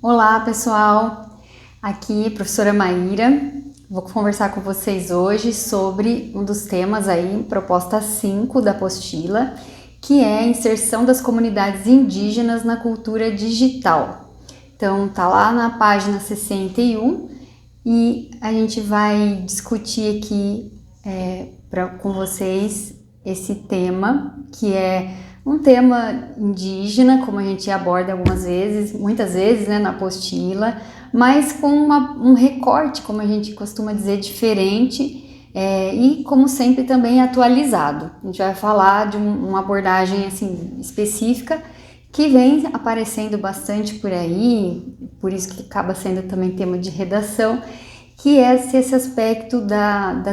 Olá, pessoal! Aqui, professora Maíra. Vou conversar com vocês hoje sobre um dos temas aí, proposta 5 da apostila, que é a inserção das comunidades indígenas na cultura digital. Então, tá lá na página 61 e a gente vai discutir aqui com vocês esse tema, que é um tema indígena, como a gente aborda muitas vezes, né, na apostila, mas com um recorte, como a gente costuma dizer, diferente e, como sempre, também atualizado. A gente vai falar de uma abordagem assim, específica que vem aparecendo bastante por aí, por isso que acaba sendo também tema de redação, que é esse aspecto da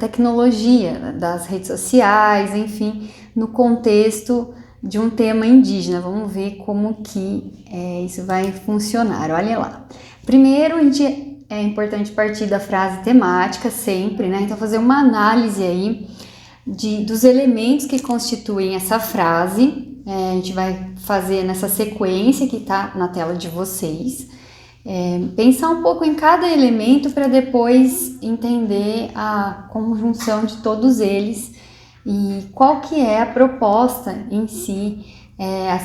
tecnologia, das redes sociais, enfim, no contexto de um tema indígena. Vamos ver como que isso vai funcionar. Olha lá. Primeiro, é importante partir da frase temática sempre, né? Então, fazer uma análise aí dos elementos que constituem essa frase. A gente vai fazer nessa sequência que está na tela de vocês. Pensar um pouco em cada elemento para depois entender a conjunção de todos eles e qual que é a proposta em si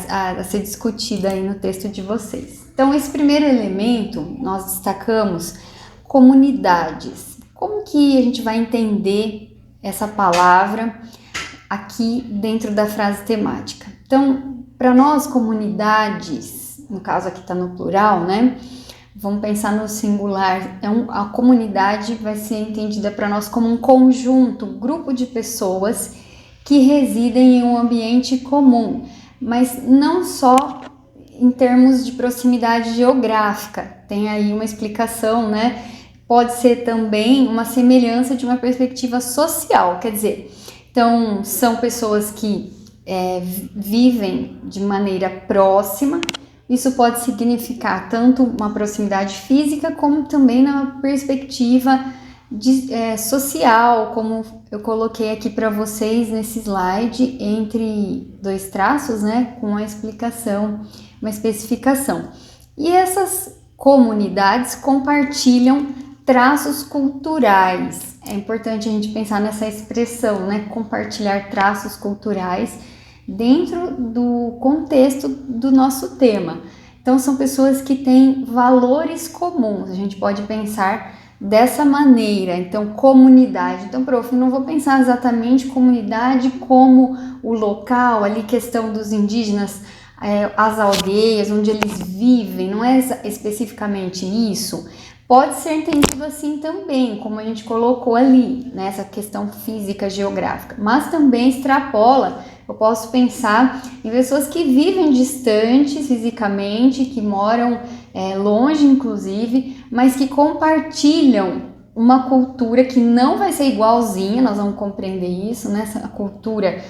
a ser discutida aí no texto de vocês. Então, esse primeiro elemento, nós destacamos comunidades. Como que a gente vai entender essa palavra aqui dentro da frase temática? Então, para nós, comunidades, no caso aqui está no plural, né? Vamos pensar no singular. A comunidade vai ser entendida para nós como um conjunto, um grupo de pessoas que residem em um ambiente comum, mas não só em termos de proximidade geográfica. Tem aí uma explicação, né? Pode ser também uma semelhança de uma perspectiva social, quer dizer, então são pessoas que vivem de maneira próxima. Isso pode significar tanto uma proximidade física, como também na perspectiva social, como eu coloquei aqui para vocês nesse slide, entre dois traços, né, com a explicação, uma especificação. E essas comunidades compartilham traços culturais. É importante a gente pensar nessa expressão, né, compartilhar traços culturais, dentro do contexto do nosso tema. Então, são pessoas que têm valores comuns, a gente pode pensar dessa maneira. Então, comunidade. Então, prof, não vou pensar exatamente comunidade como o local, ali, questão dos indígenas, as aldeias, onde eles vivem, não é especificamente isso. Pode ser entendido assim também, como a gente colocou ali, nessa questão física, geográfica, mas também extrapola. Eu posso pensar em pessoas que vivem distantes fisicamente, que moram longe, inclusive, mas que compartilham uma cultura que não vai ser igualzinha, nós vamos compreender isso, né? Essa cultura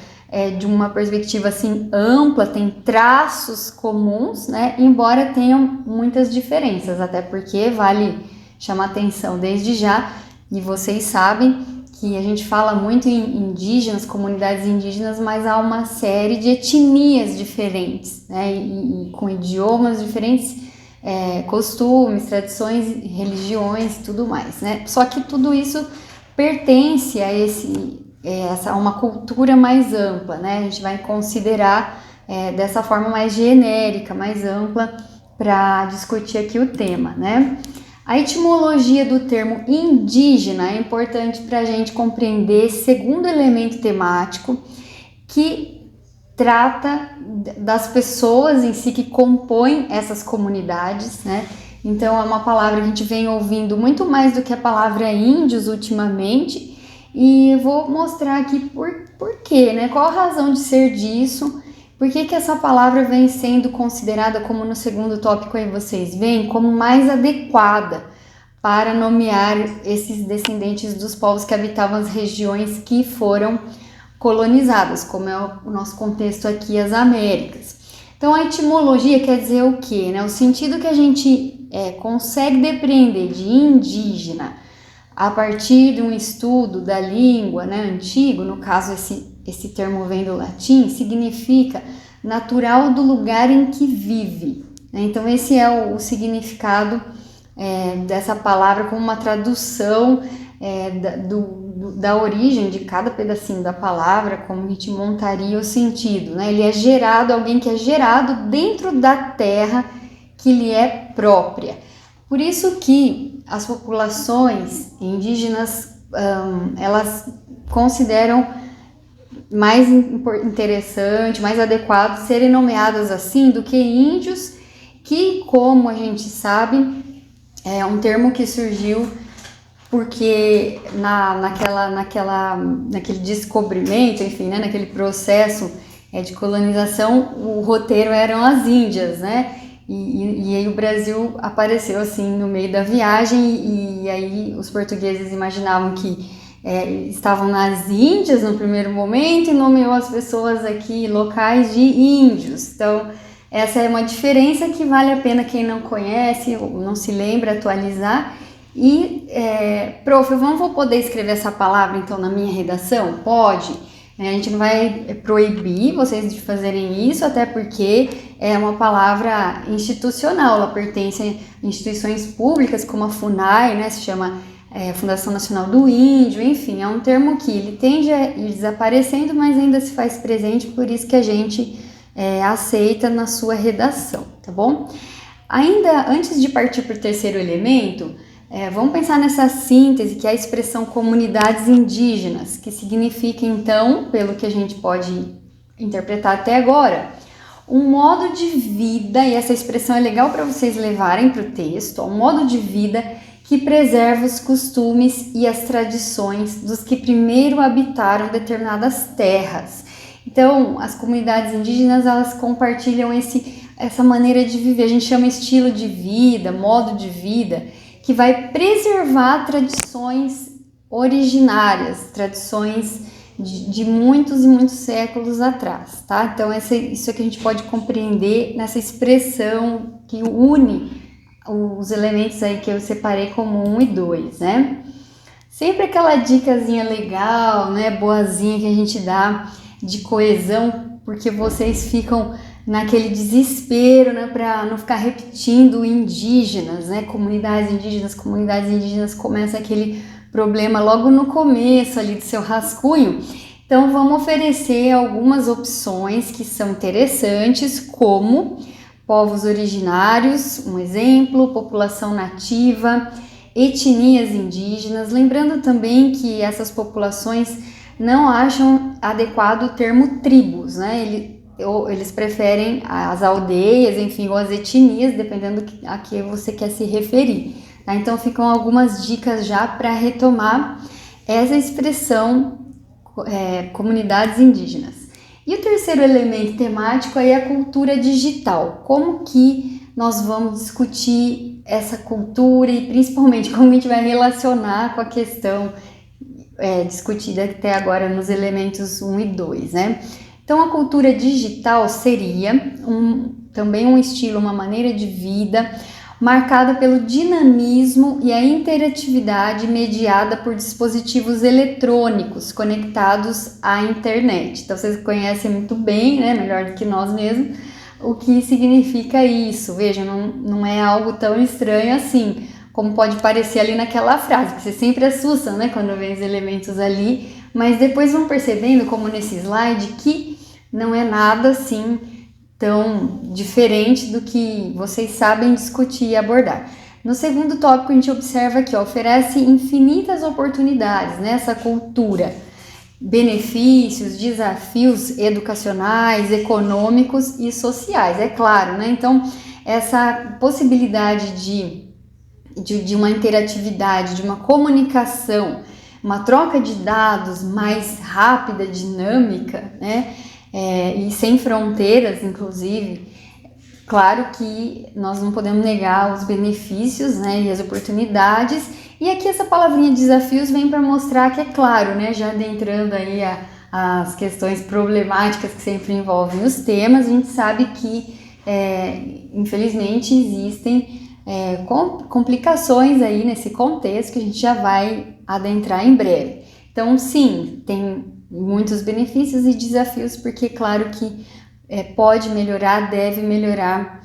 de uma perspectiva assim ampla, tem traços comuns, né? Embora tenham muitas diferenças, até porque vale chamar atenção desde já, e vocês sabem que a gente fala muito em indígenas, comunidades indígenas, mas há uma série de etnias diferentes, né? E com idiomas diferentes, costumes, tradições, religiões, tudo mais, né? Só que tudo isso pertence a uma cultura mais ampla, né? A gente vai considerar dessa forma mais genérica, mais ampla, para discutir aqui o tema, né? A etimologia do termo indígena é importante para a gente compreender esse segundo elemento temático, que trata das pessoas em si que compõem essas comunidades, né? Então, é uma palavra que a gente vem ouvindo muito mais do que a palavra índios ultimamente, e eu vou mostrar aqui por quê, né? Qual a razão de ser disso? Por que essa palavra vem sendo considerada, como no segundo tópico aí vocês veem, como mais adequada para nomear esses descendentes dos povos que habitavam as regiões que foram colonizadas, como é o nosso contexto aqui, as Américas. Então, a etimologia quer dizer o quê, né? O sentido que a gente consegue depreender de indígena a partir de um estudo da língua, né, antigo, no caso esse termo vem do latim, significa natural do lugar em que vive. né? Então esse é o significado dessa palavra como uma tradução da origem de cada pedacinho da palavra, como a gente montaria o sentido, né? Ele é gerado, alguém que é gerado dentro da terra que lhe é própria. Por isso que as populações indígenas, elas consideram mais interessante, mais adequado serem nomeadas assim do que índios, que, como a gente sabe, é um termo que surgiu porque naquele descobrimento, enfim, né, naquele processo de colonização, o roteiro eram as Índias, né? E aí o Brasil apareceu assim no meio da viagem e aí os portugueses imaginavam que estavam nas Índias no primeiro momento e nomeou as pessoas aqui locais de índios. Então essa é uma diferença que vale a pena quem não conhece ou não se lembra atualizar. E, prof, eu não vou poder escrever essa palavra então na minha redação? Pode. A gente não vai proibir vocês de fazerem isso, até porque é uma palavra institucional, ela pertence a instituições públicas como a FUNAI, né, se chama Fundação Nacional do Índio, enfim, é um termo que ele tende a ir desaparecendo, mas ainda se faz presente, por isso que a gente aceita na sua redação, tá bom? Ainda antes de partir para o terceiro elemento, vamos pensar nessa síntese que é a expressão comunidades indígenas, que significa então, pelo que a gente pode interpretar até agora, um modo de vida, e essa expressão é legal para vocês levarem para o texto, um modo de vida que preserva os costumes e as tradições dos que primeiro habitaram determinadas terras. Então, as comunidades indígenas, elas compartilham essa maneira de viver, a gente chama estilo de vida, modo de vida, que vai preservar tradições originárias, tradições de muitos e muitos séculos atrás, tá? Então isso é que a gente pode compreender nessa expressão que une os elementos aí que eu separei como 1 e 2, né? Sempre aquela dicasinha legal, né, boazinha que a gente dá de coesão, porque vocês ficam naquele desespero, né, para não ficar repetindo indígenas, né, comunidades indígenas, começa aquele problema logo no começo ali do seu rascunho. Então vamos oferecer algumas opções que são interessantes, como povos originários, um exemplo, população nativa, etnias indígenas, lembrando também que essas populações não acham adequado o termo tribos, né, eles preferem as aldeias, enfim, ou as etnias, dependendo a que você quer se referir. Tá? Então ficam algumas dicas já para retomar essa expressão comunidades indígenas. E o terceiro elemento temático aí é a cultura digital. Como que nós vamos discutir essa cultura e principalmente como a gente vai relacionar com a questão discutida até agora nos elementos 1 e 2, né? Então, a cultura digital seria também um estilo, uma maneira de vida marcada pelo dinamismo e a interatividade mediada por dispositivos eletrônicos conectados à internet. Então, vocês conhecem muito bem, né, melhor do que nós mesmos, o que significa isso. Veja, não é algo tão estranho assim, como pode parecer ali naquela frase, que vocês sempre assustam, né, quando vem os elementos ali, mas depois vão percebendo, como nesse slide, que não é nada assim tão diferente do que vocês sabem discutir e abordar. No segundo tópico, a gente observa que oferece infinitas oportunidades nessa cultura, benefícios, desafios educacionais, econômicos e sociais, é claro, né? Então, essa possibilidade de uma interatividade, de uma comunicação, uma troca de dados mais rápida, dinâmica, né? E sem fronteiras, inclusive. Claro que nós não podemos negar os benefícios, né, e as oportunidades. E aqui essa palavrinha desafios vem para mostrar que é claro, né, já adentrando aí as questões problemáticas que sempre envolvem os temas, a gente sabe que, infelizmente, existem complicações aí nesse contexto que a gente já vai adentrar em breve. Então, sim, tem muitos benefícios e desafios, porque claro que pode melhorar, deve melhorar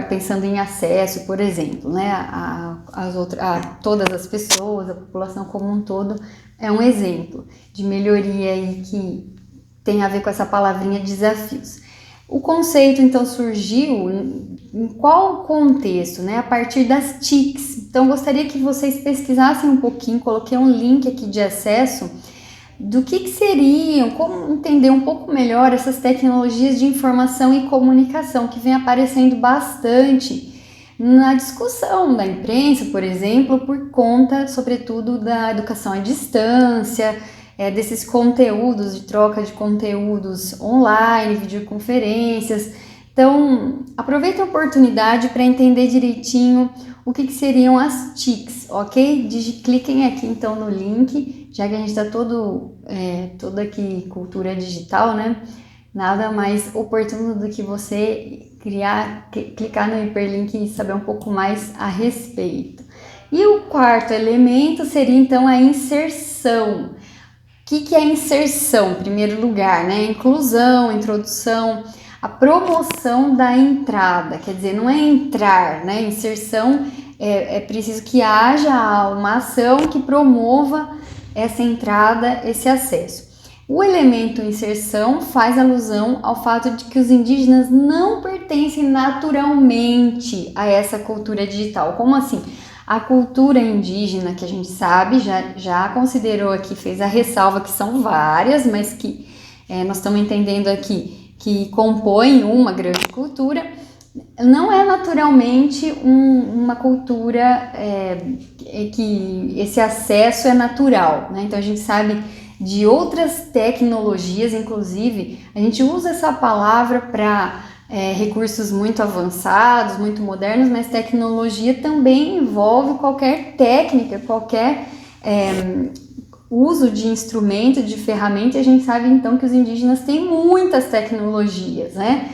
pensando em acesso, por exemplo, né, a todas as pessoas, a população como um todo, é um exemplo de melhoria aí que tem a ver com essa palavrinha desafios. O conceito, então, surgiu em qual contexto, né? A partir das TICs. Então, gostaria que vocês pesquisassem um pouquinho, coloquei um link aqui de acesso do que seriam, como entender um pouco melhor essas tecnologias de informação e comunicação que vem aparecendo bastante na discussão da imprensa, por exemplo, por conta, sobretudo, da educação à distância, desses conteúdos, de troca de conteúdos online, videoconferências. Então, aproveita a oportunidade para entender direitinho o que seriam as TICs, ok? Cliquem aqui então no link, já que a gente está todo aqui cultura digital, né? Nada mais oportuno do que você clicar no hiperlink e saber um pouco mais a respeito. E o quarto elemento seria então a inserção. O que é inserção, em primeiro lugar, né? Inclusão, introdução, a promoção da entrada, quer dizer, não é entrar, né? Inserção é preciso que haja uma ação que promova essa entrada, esse acesso. O elemento inserção faz alusão ao fato de que os indígenas não pertencem naturalmente a essa cultura digital. Como assim? A cultura indígena, que a gente sabe, já considerou aqui, fez a ressalva que são várias, mas que nós estamos entendendo aqui que compõem uma grande cultura, não é naturalmente uma cultura que esse acesso é natural, né? Então a gente sabe de outras tecnologias, inclusive a gente usa essa palavra para recursos muito avançados, muito modernos, mas tecnologia também envolve qualquer técnica, qualquer uso de instrumento, de ferramenta, e a gente sabe então que os indígenas têm muitas tecnologias, né?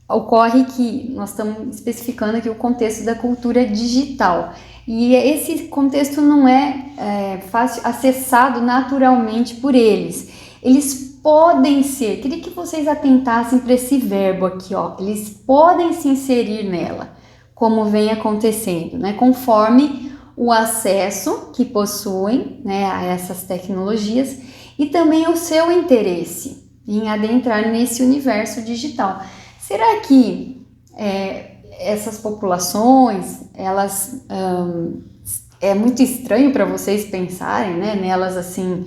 Ocorre que nós estamos especificando aqui o contexto da cultura digital, e esse contexto não é fácil acessado naturalmente por eles. Eles podem ser, queria que vocês atentassem para esse verbo aqui, ó, eles podem se inserir nela, como vem acontecendo, né, conforme o acesso que possuem, né, a essas tecnologias e também o seu interesse em adentrar nesse universo digital. Será que essas populações, elas é muito estranho para vocês pensarem, né, nelas assim,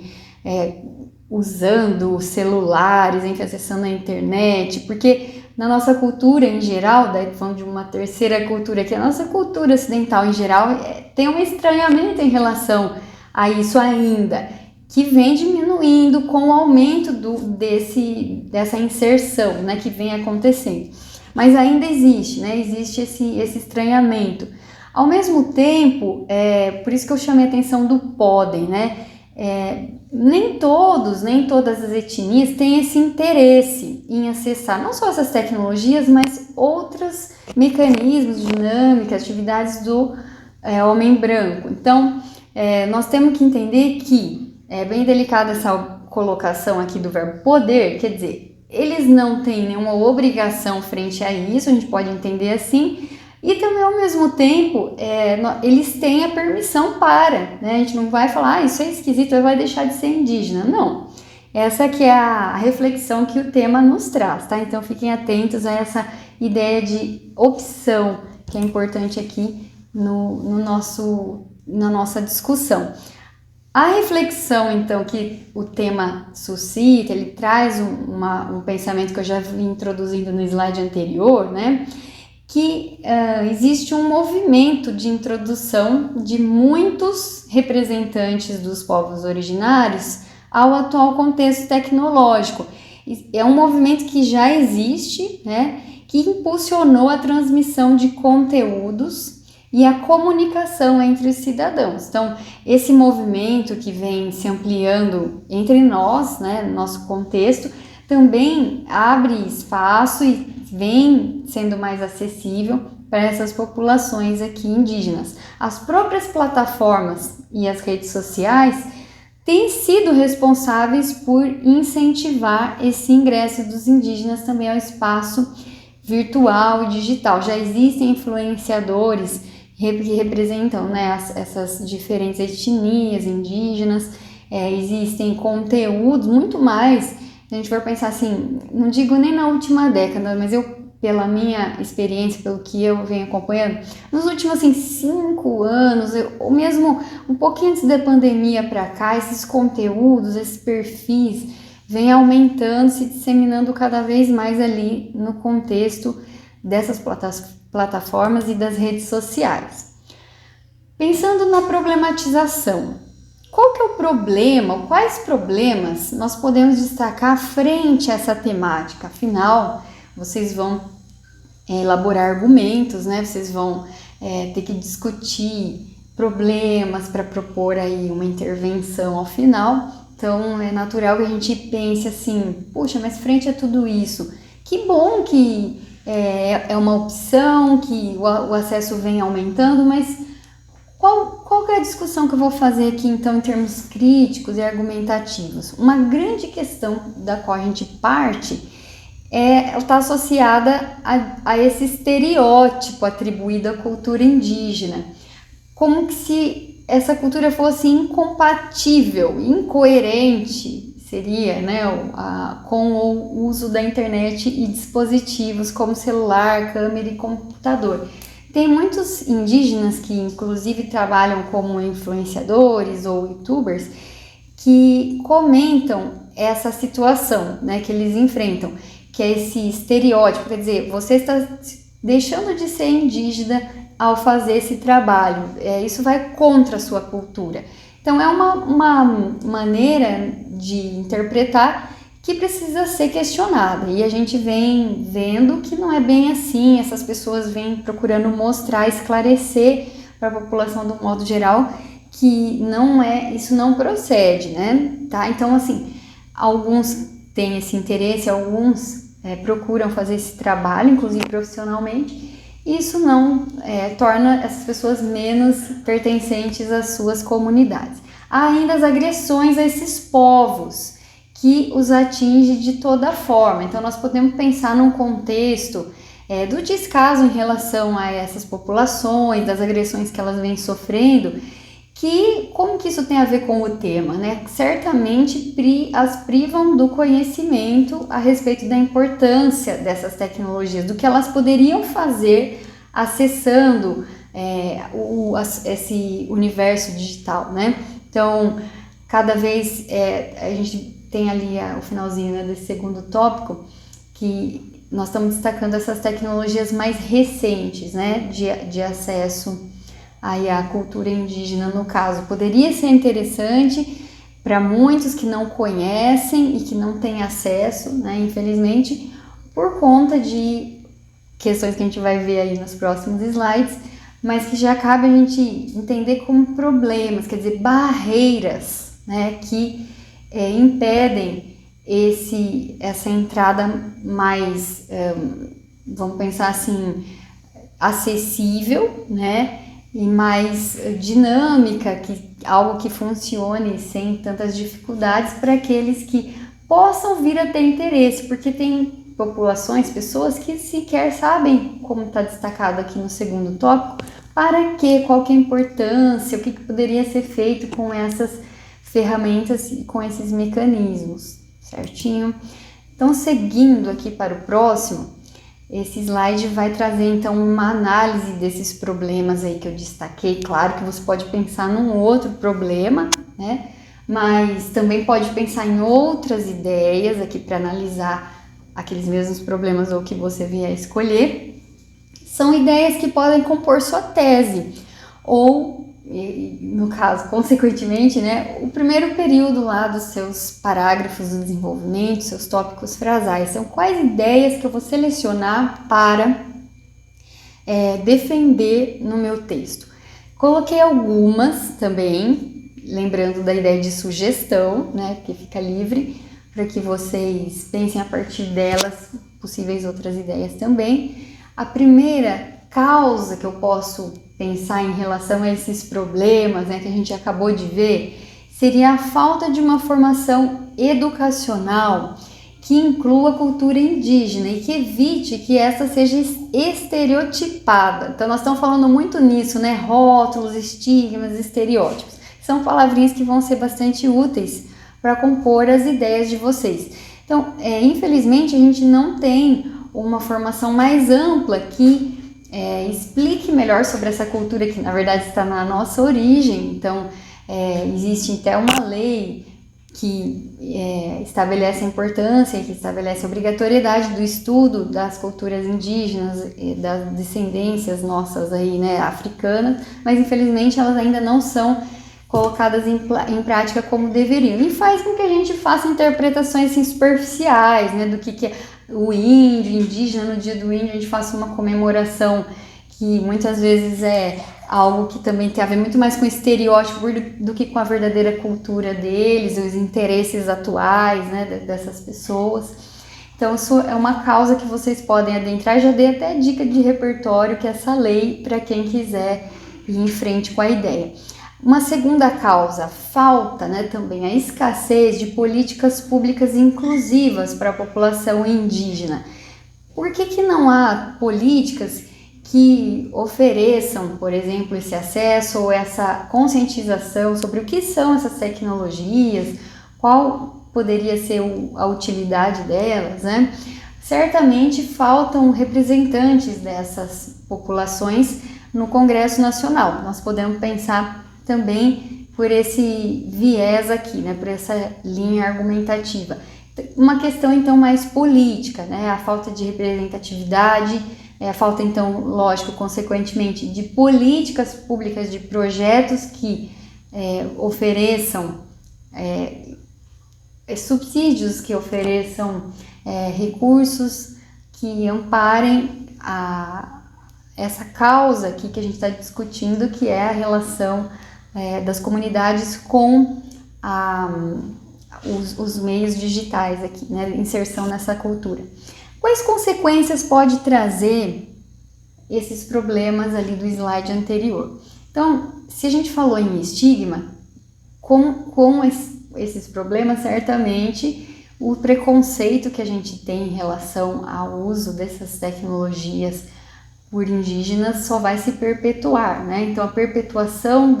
usando celulares, acessando a internet, porque na nossa cultura em geral, daí falando de uma terceira cultura, que a nossa cultura ocidental em geral tem um estranhamento em relação a isso ainda, que vem diminuindo com o aumento dessa inserção, né, que vem acontecendo. Mas ainda existe, né, existe esse estranhamento. Ao mesmo tempo, por isso que eu chamei a atenção do podem, né, nem todas as etnias têm esse interesse em acessar não só essas tecnologias, mas outros mecanismos, dinâmicas, atividades do homem branco. Então, nós temos que entender que é bem delicada essa colocação aqui do verbo poder, quer dizer, eles não têm nenhuma obrigação frente a isso, a gente pode entender assim, e também ao mesmo tempo eles têm a permissão para, né? A gente não vai falar, isso é esquisito, vai deixar de ser indígena, não. Essa que é a reflexão que o tema nos traz, tá? Então fiquem atentos a essa ideia de opção, que é importante aqui na nossa discussão. A reflexão, então, que o tema suscita, ele traz um pensamento que eu já vim introduzindo no slide anterior, né? Que existe um movimento de introdução de muitos representantes dos povos originários ao atual contexto tecnológico. É um movimento que já existe, né? Que impulsionou a transmissão de conteúdos e a comunicação entre os cidadãos. Então, esse movimento que vem se ampliando entre nós, né, no nosso contexto, também abre espaço e vem sendo mais acessível para essas populações aqui indígenas. As próprias plataformas e as redes sociais têm sido responsáveis por incentivar esse ingresso dos indígenas também ao espaço virtual e digital. Já existem influenciadores que representam, né, essas diferentes etnias indígenas, existem conteúdos muito mais. Se a gente for pensar assim, não digo nem na última década, mas pela minha experiência, pelo que eu venho acompanhando, nos últimos 5 anos, ou mesmo um pouquinho antes da pandemia para cá, esses conteúdos, esses perfis vêm aumentando, se disseminando cada vez mais ali no contexto dessas plataformas e das redes sociais. Pensando na problematização, qual que é o problema, quais problemas nós podemos destacar frente a essa temática? Afinal, vocês vão elaborar argumentos, né? Vocês vão ter que discutir problemas para propor aí uma intervenção ao final. Então, é natural que a gente pense assim, puxa, mas frente a tudo isso, que bom que é uma opção, que o acesso vem aumentando, mas qual que é a discussão que eu vou fazer aqui, então, em termos críticos e argumentativos? Uma grande questão da qual a gente parte está associada a esse estereótipo atribuído à cultura indígena, como que se essa cultura fosse incompatível, incoerente, seria, né, com o uso da internet e dispositivos como celular, câmera e computador. Tem muitos indígenas que inclusive trabalham como influenciadores ou youtubers que comentam essa situação, né, que eles enfrentam, que é esse estereótipo, quer dizer, você está deixando de ser indígena ao fazer esse trabalho, isso vai contra a sua cultura. Então é uma maneira de interpretar que precisa ser questionada, e a gente vem vendo que não é bem assim. Essas pessoas vêm procurando mostrar, esclarecer para a população do modo geral que isso não procede, né? Tá? Então, assim, alguns têm esse interesse, alguns procuram fazer esse trabalho, inclusive profissionalmente, e isso não torna essas pessoas menos pertencentes às suas comunidades. Há ainda as agressões a esses povos, que os atinge de toda forma. Então, nós podemos pensar num contexto do descaso em relação a essas populações, das agressões que elas vêm sofrendo, como que isso tem a ver com o tema, né? Certamente as privam do conhecimento a respeito da importância dessas tecnologias, do que elas poderiam fazer acessando esse universo digital, né? Então, cada vez a gente tem ali o finalzinho, né, desse segundo tópico, que nós estamos destacando essas tecnologias mais recentes, né, de acesso aí à cultura indígena, no caso. Poderia ser interessante para muitos que não conhecem e que não têm acesso, né, infelizmente, por conta de questões que a gente vai ver aí nos próximos slides, mas que já cabe a gente entender como problemas, quer dizer, barreiras, né, que impedem essa entrada mais, vamos pensar assim, acessível, né, e mais dinâmica, algo que funcione sem tantas dificuldades para aqueles que possam vir a ter interesse, porque tem populações, pessoas que sequer sabem, como está destacado aqui no segundo tópico, para quê, qual que é a importância, o que poderia ser feito com essas ferramentas e com esses mecanismos, certinho? Então, seguindo aqui para o próximo, esse slide vai trazer então uma análise desses problemas aí que eu destaquei. Claro que você pode pensar num outro problema, né? Mas também pode pensar em outras ideias aqui para analisar aqueles mesmos problemas ou que você vier a escolher. São ideias que podem compor sua tese, ou, no caso, consequentemente, né, o primeiro período lá dos seus parágrafos do desenvolvimento, seus tópicos frasais. São quais ideias que eu vou selecionar para defender no meu texto. Coloquei algumas também, lembrando da ideia de sugestão, né, que fica livre para que vocês pensem a partir delas possíveis outras ideias também. A primeira causa que eu posso pensar em relação a esses problemas, né, que a gente acabou de ver, seria a falta de uma formação educacional que inclua a cultura indígena e que evite que essa seja estereotipada. Então nós estamos falando muito nisso, né? Rótulos, estigmas, estereótipos. São palavrinhas que vão ser bastante úteis para compor as ideias de vocês. Então, infelizmente, a gente não tem uma formação mais ampla que explique melhor sobre essa cultura que, na verdade, está na nossa origem. Então, existe até uma lei que estabelece a importância, que estabelece a obrigatoriedade do estudo das culturas indígenas, das descendências nossas aí, né, africanas, mas infelizmente elas ainda não são colocadas em prática como deveriam. E faz com que a gente faça interpretações assim, superficiais, né, do que é o índio, indígena. No dia do índio a gente faça uma comemoração que muitas vezes é algo que também tem a ver muito mais com estereótipo do que com a verdadeira cultura deles, os interesses atuais, né, dessas pessoas. Então isso é uma causa que vocês podem adentrar. Já dei até dica de repertório, que é essa lei, para quem quiser ir em frente com a ideia. Uma segunda causa, falta, né, também a escassez de políticas públicas inclusivas para a população indígena. Por que não há políticas que ofereçam, por exemplo, esse acesso ou essa conscientização sobre o que são essas tecnologias, qual poderia ser a utilidade delas, né? Certamente faltam representantes dessas populações no Congresso Nacional. Nós podemos pensar também por esse viés aqui, né, por essa linha argumentativa. Uma questão então mais política, né, a falta de representatividade, a falta então, lógico, consequentemente, de políticas públicas, de projetos que ofereçam subsídios, que ofereçam recursos que amparem essa causa aqui que a gente está discutindo, que é a relação das comunidades com os meios digitais aqui, né? Inserção nessa cultura. Quais consequências pode trazer esses problemas ali do slide anterior? Então, se a gente falou em estigma, com esses problemas, certamente o preconceito que a gente tem em relação ao uso dessas tecnologias por indígenas só vai se perpetuar, né? Então, a perpetuação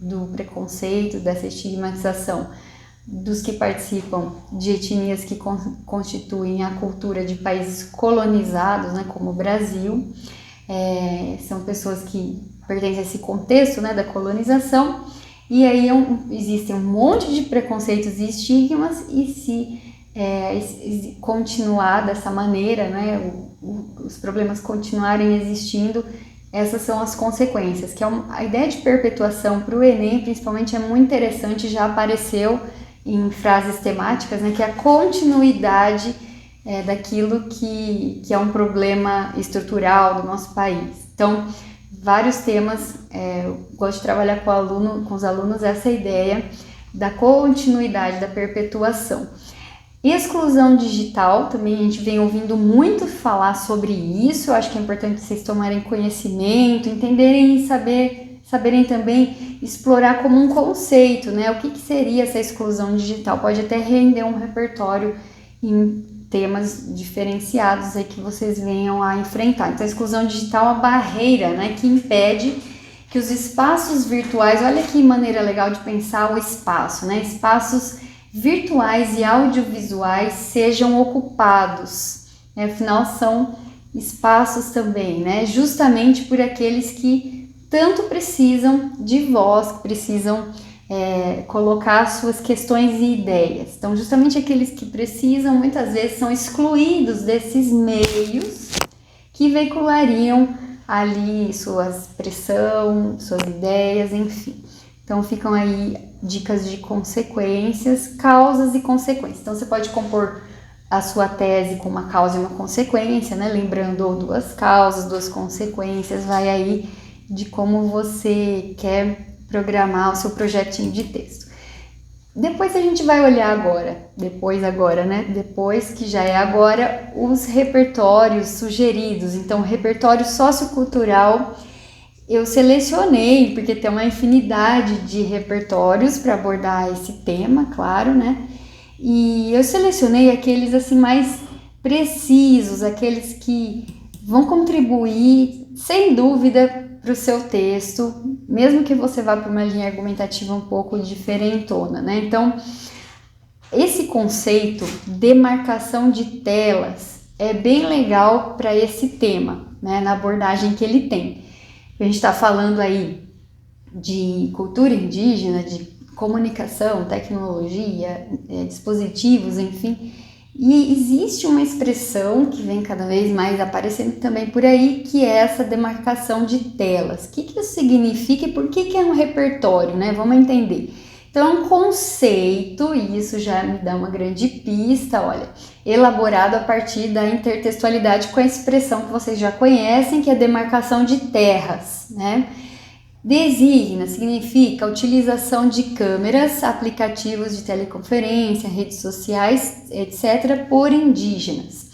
do preconceito, dessa estigmatização dos que participam de etnias que constituem a cultura de países colonizados, né, como o Brasil, são pessoas que pertencem a esse contexto, né, da colonização, e aí existem um monte de preconceitos e estigmas, e se continuar dessa maneira, né, os problemas continuarem existindo, essas são as consequências, que a ideia de perpetuação para o Enem, principalmente, é muito interessante, já apareceu em frases temáticas, né, que é a continuidade daquilo que é um problema estrutural do nosso país. Então, vários temas, eu gosto de trabalhar com os alunos essa ideia da continuidade, da perpetuação. Exclusão digital, também a gente vem ouvindo muito falar sobre isso. Eu acho que é importante vocês tomarem conhecimento, entenderem e saberem também explorar como um conceito, né? O que seria essa exclusão digital? Pode até render um repertório em temas diferenciados aí que vocês venham a enfrentar. Então, a exclusão digital é uma barreira, né, que impede que os espaços virtuais, olha que maneira legal de pensar o espaço, né? Espaços virtuais e audiovisuais sejam ocupados, né? Afinal, são espaços também, né? Justamente por aqueles que tanto precisam de voz, que precisam colocar suas questões e ideias. Então, justamente aqueles que precisam, muitas vezes, são excluídos desses meios que veiculariam ali sua expressão, suas ideias, enfim. Então, ficam aí dicas de consequências, causas e consequências. Então, você pode compor a sua tese com uma causa e uma consequência, né? Lembrando duas causas, duas consequências, vai aí de como você quer programar o seu projetinho de texto. Depois a gente vai olhar depois que já é agora, os repertórios sugeridos. Então, repertório sociocultural eu selecionei, porque tem uma infinidade de repertórios para abordar esse tema, claro, né? E eu selecionei aqueles assim mais precisos, aqueles que vão contribuir sem dúvida para o seu texto, mesmo que você vá para uma linha argumentativa um pouco diferentona, né? Então, esse conceito de demarcação de telas é bem legal para esse tema, né? Na abordagem que ele tem. A gente está falando aí de cultura indígena, de comunicação, tecnologia, dispositivos, enfim. E existe uma expressão que vem cada vez mais aparecendo também por aí, que é essa demarcação de telas. O que isso significa e por que é um repertório, né? Vamos entender. Então, é um conceito, e isso já me dá uma grande pista, olha, elaborado a partir da intertextualidade com a expressão que vocês já conhecem, que é a demarcação de terras, né? Designa significa a utilização de câmeras, aplicativos de teleconferência, redes sociais, etc., por indígenas.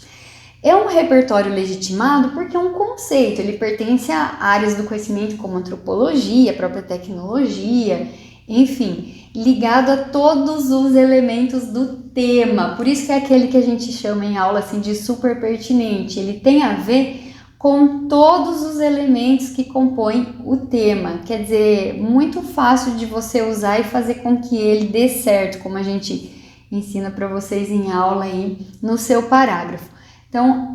É um repertório legitimado porque é um conceito, ele pertence a áreas do conhecimento como antropologia, a própria tecnologia, enfim, ligado a todos os elementos do tema. Por isso que é aquele que a gente chama em aula assim, de super pertinente, ele tem a ver com todos os elementos que compõem o tema. Quer dizer, muito fácil de você usar e fazer com que ele dê certo, como a gente ensina para vocês em aula aí no seu parágrafo. Então,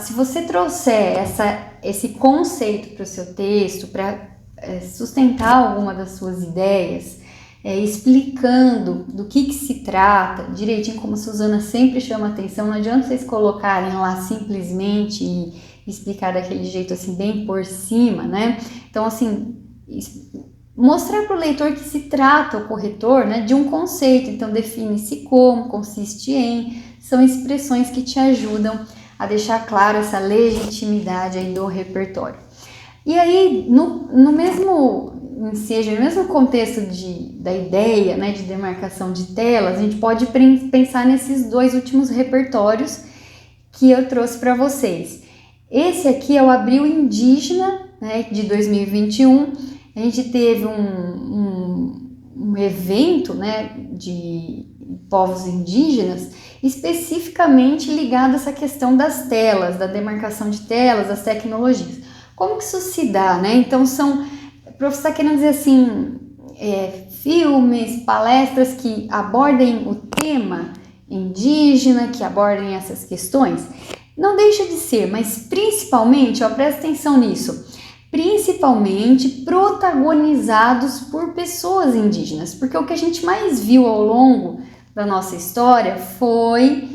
se você trouxer esse conceito para o seu texto, para sustentar alguma das suas ideias, explicando do que se trata, direitinho como a Suzana sempre chama atenção, não adianta vocês colocarem lá simplesmente e explicar daquele jeito assim bem por cima, né? Então assim, mostrar para o leitor que se trata o corretor, né, de um conceito, então define-se como, consiste em, são expressões que te ajudam a deixar claro essa legitimidade aí do repertório. E aí, no mesmo ensejo, no mesmo contexto da ideia, né, de demarcação de telas, a gente pode pensar nesses dois últimos repertórios que eu trouxe para vocês. Esse aqui é o Abril Indígena, né, de 2021. A gente teve um evento, né, de povos indígenas especificamente ligado a essa questão das telas, da demarcação de telas, das tecnologias. Como que isso se dá, né? Então o professor está querendo dizer assim, filmes, palestras que abordem o tema indígena, que abordem essas questões. Não deixa de ser, mas principalmente, presta atenção nisso, principalmente protagonizados por pessoas indígenas, porque o que a gente mais viu ao longo da nossa história foi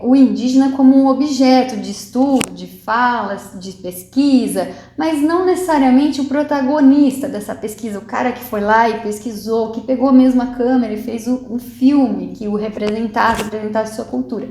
o indígena como um objeto de estudo, de falas, de pesquisa, mas não necessariamente o protagonista dessa pesquisa, o cara que foi lá e pesquisou, que pegou a mesma câmera e fez um filme que o representasse sua cultura.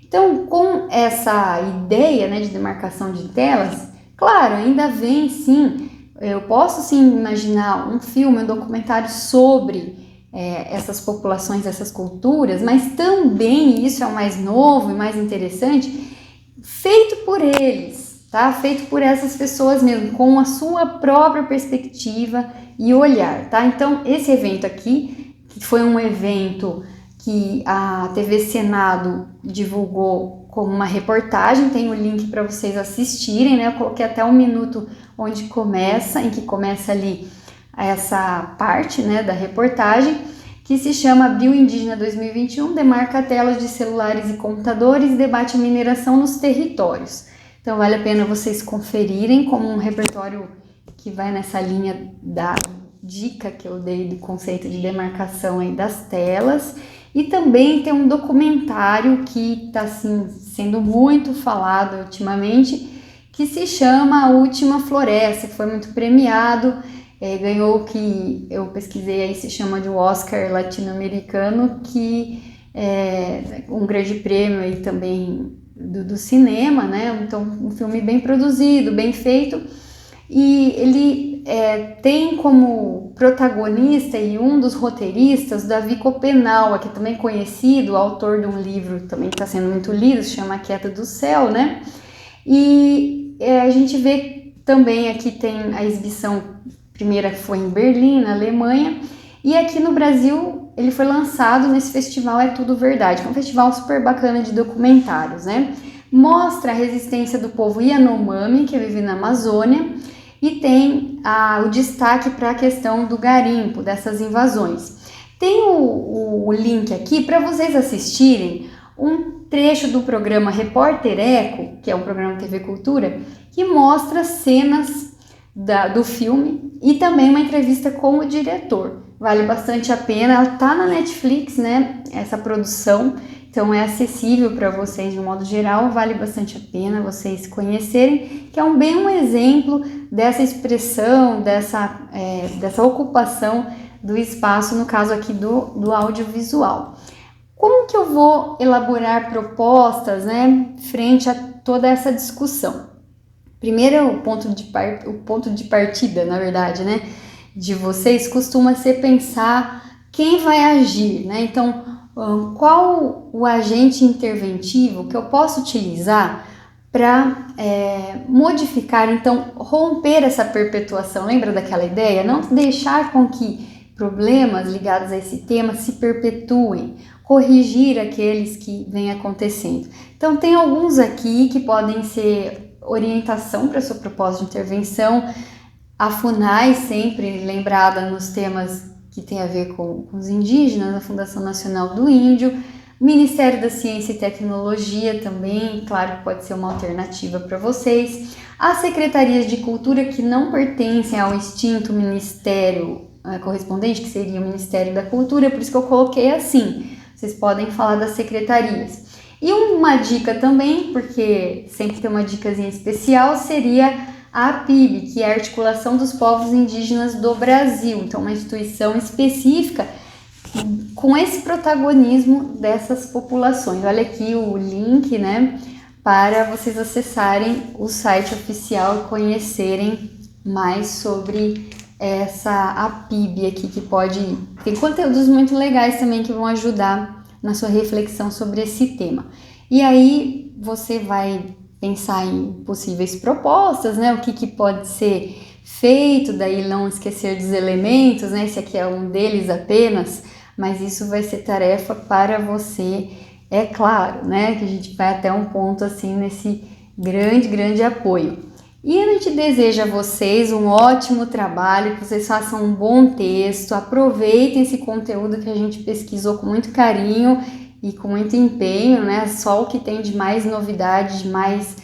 Então, com essa ideia, né, de demarcação de telas, claro, ainda vem sim, eu posso sim imaginar um filme, um documentário sobre essas populações, essas culturas, mas também, isso é o mais novo e mais interessante, feito por eles, tá? Feito por essas pessoas mesmo, com a sua própria perspectiva e olhar, tá? Então, esse evento aqui, que foi um evento que a TV Senado divulgou como uma reportagem, tem o link para vocês assistirem, né? Eu coloquei até 1 minuto onde começa, em que começa ali essa parte, né, da reportagem, que se chama Abril Indígena 2021, demarca telas de celulares e computadores, debate a mineração nos territórios. Então vale a pena vocês conferirem como um repertório que vai nessa linha da dica que eu dei do conceito de demarcação aí das telas. E também tem um documentário que está assim, sendo muito falado ultimamente, que se chama A Última Floresta, que foi muito premiado, ganhou o que eu pesquisei aí, se chama de Oscar latino-americano, que é um grande prêmio aí também do cinema, né? Então um filme bem produzido, bem feito, e ele tem como protagonista e um dos roteiristas Davi Copenau, aqui também conhecido, autor de um livro também que está sendo muito lido, se chama A Queda do Céu, né? E a gente vê também aqui tem a exibição primeira foi em Berlim, na Alemanha, e aqui no Brasil ele foi lançado nesse festival É Tudo Verdade, que é um festival super bacana de documentários, né? Mostra a resistência do povo Yanomami, que vive na Amazônia, e tem o destaque para a questão do garimpo, dessas invasões. Tem o link aqui para vocês assistirem um trecho do programa Repórter Eco, que é um programa TV Cultura, que mostra cenas do filme e também uma entrevista com o diretor. Vale bastante a pena, ela tá na Netflix, né, essa produção, então é acessível para vocês de um modo geral, vale bastante a pena vocês conhecerem, que é bem um exemplo dessa expressão, dessa ocupação do espaço, no caso aqui do audiovisual. Como que eu vou elaborar propostas, né, frente a toda essa discussão? Primeiro, o ponto de partida, na verdade, né, de vocês costuma ser pensar quem vai agir, né? Então, qual o agente interventivo que eu posso utilizar para modificar, então, romper essa perpetuação? Lembra daquela ideia? Não deixar com que problemas ligados a esse tema se perpetuem, corrigir aqueles que vêm acontecendo. Então, tem alguns aqui que podem ser orientação para sua proposta de intervenção. A FUNAI, sempre lembrada nos temas que tem a ver com os indígenas, a Fundação Nacional do Índio, Ministério da Ciência e Tecnologia também, claro que pode ser uma alternativa para vocês, as secretarias de cultura que não pertencem ao extinto ministério correspondente, que seria o Ministério da Cultura, por isso que eu coloquei assim, vocês podem falar das secretarias. E uma dica também, porque sempre tem uma dicasinha especial, seria a APIB, que é a Articulação dos Povos Indígenas do Brasil. Então, uma instituição específica com esse protagonismo dessas populações. Olha aqui o link, né, para vocês acessarem o site oficial e conhecerem mais sobre essa APIB aqui, que tem conteúdos muito legais também que vão ajudar na sua reflexão sobre esse tema. E aí você vai pensar em possíveis propostas, né? O que pode ser feito, daí não esquecer dos elementos, né? Esse aqui é um deles apenas, mas isso vai ser tarefa para você, é claro, né? Que a gente vai até um ponto assim nesse grande apoio. E a gente deseja a vocês um ótimo trabalho, que vocês façam um bom texto, aproveitem esse conteúdo que a gente pesquisou com muito carinho e com muito empenho, né? Só o que tem de mais novidade, de mais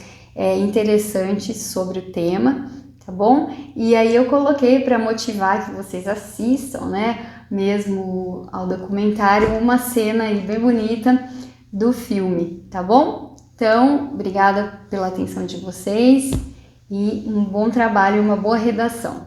interessante sobre o tema, tá bom? E aí eu coloquei para motivar que vocês assistam, né? Mesmo ao documentário, uma cena aí bem bonita do filme, tá bom? Então, obrigada pela atenção de vocês. E um bom trabalho e uma boa redação.